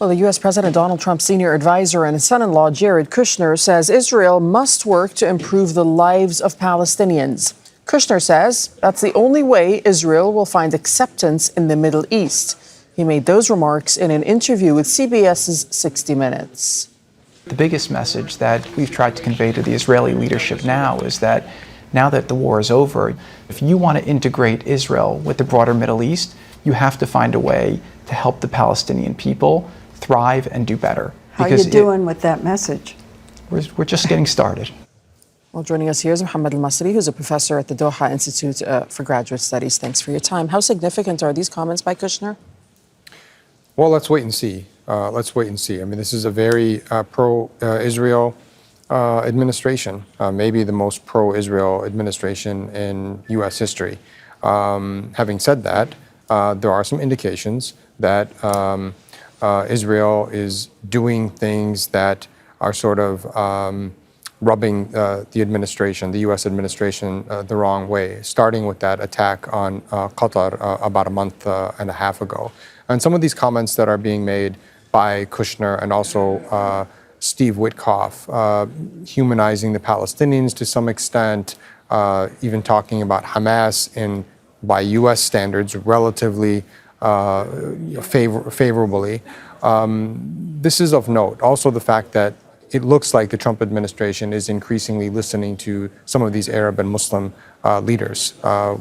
Well, the U.S. President Donald Trump's senior advisor and his son-in-law, Jared Kushner, says Israel must work to improve the lives of Palestinians. Kushner says that's the only way Israel will find acceptance in the Middle East. He made those remarks in an interview with CBS's 60 Minutes. The biggest message that we've tried to convey to the Israeli leadership now is that now that the war is over, if you want to integrate Israel with the broader Middle East, you have to find a way to help the Palestinian people thrive and do better. How are you doing with that message? We're just getting started. Well, joining us here is Mohamad Elmasry, who's a professor at the Doha Institute for Graduate Studies. Thanks for your time. How significant are these comments by Kushner? Well, let's wait and see. I mean, this is a very pro-Israel administration, maybe the most pro-Israel administration in U.S. history. Having said that, there are some indications that Israel is doing things that are sort of rubbing the U.S. administration the wrong way, starting with that attack on Qatar about a month and a half ago. And some of these comments that are being made by Kushner and also Steve Witkoff, humanizing the Palestinians to some extent, even talking about Hamas by U.S. standards relatively favorably. This is of note. Also the fact that it looks like the Trump administration is increasingly listening to some of these Arab and Muslim leaders,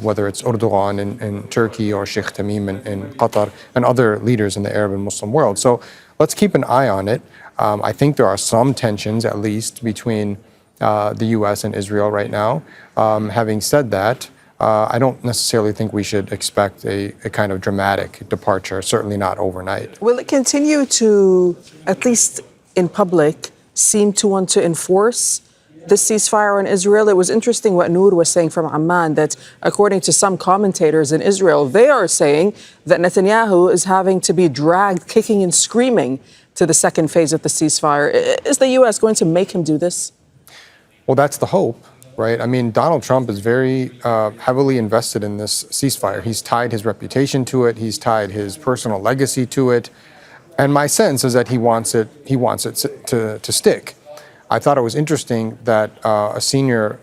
whether it's Erdogan in Turkey or Sheikh Tamim in Qatar and other leaders in the Arab and Muslim world. So let's keep an eye on it. I think there are some tensions, at least, between the U.S. and Israel right now. Having said that, I don't necessarily think we should expect a kind of dramatic departure, certainly not overnight. Will it continue to, at least in public, seem to want to enforce the ceasefire on Israel? It was interesting what Noor was saying from Amman, that according to some commentators in Israel, they are saying that Netanyahu is having to be dragged kicking and screaming to the second phase of the ceasefire. Is the U.S. going to make him do this? Well, that's the hope, right? I mean, Donald Trump is very heavily invested in this ceasefire. He's tied his reputation to it. He's tied his personal legacy to it. And my sense is that he wants it to stick. I thought it was interesting that a senior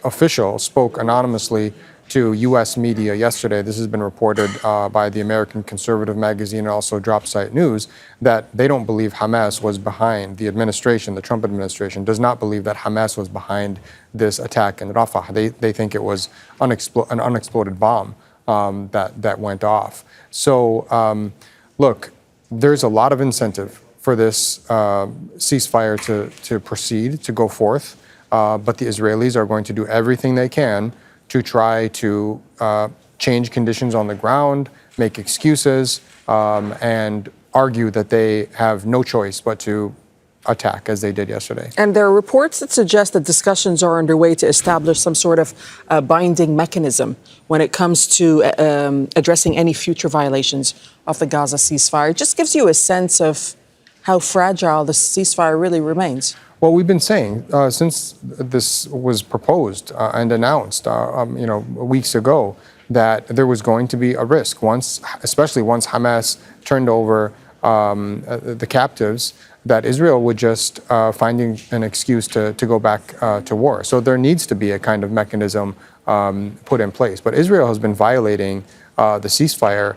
official spoke anonymously to U.S. media yesterday. This has been reported by the American Conservative magazine and also Drop Site News, that they don't believe Hamas was behind the administration. The Trump administration does not believe that Hamas was behind this attack in Rafah. They think it was an unexploded bomb that went off. So, look, there's a lot of incentive for this ceasefire to proceed, to go forth. But the Israelis are going to do everything they can to try to change conditions on the ground, make excuses, and argue that they have no choice but to attack, as they did yesterday. And there are reports that suggest that discussions are underway to establish some sort of binding mechanism when it comes to addressing any future violations of the Gaza ceasefire. It just gives you a sense of how fragile the ceasefire really remains. Well, we've been saying since this was proposed and announced, weeks ago, that there was going to be a risk especially once Hamas turned over the captives, that Israel would just find an excuse to go back to war. So there needs to be a kind of mechanism put in place. But Israel has been violating the ceasefire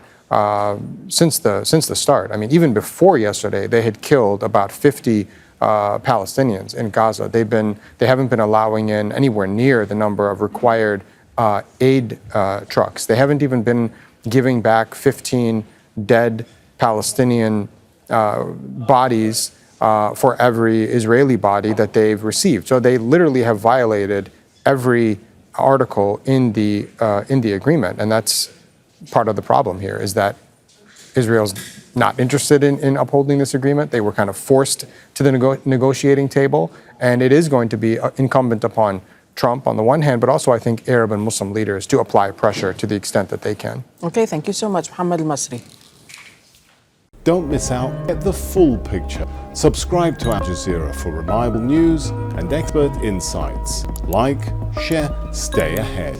since the start. I mean, even before yesterday, they had killed about 50 Palestinians in Gaza. They haven't been allowing in anywhere near the number of required aid trucks. They haven't even been giving back 15 dead Palestinian bodies for every Israeli body that they've received. So they literally have violated every article in the agreement, and that's part of the problem here, is that Israel's not interested in upholding this agreement. They were kind of forced to the negotiating table, and it is going to be incumbent upon Trump on the one hand, but also I think Arab and Muslim leaders to apply pressure to the extent that they can. Okay, thank you so much, Mohamad Elmasry. Don't miss out. Get the full picture. Subscribe to Al Jazeera for reliable news and expert insights. Like, share, stay ahead.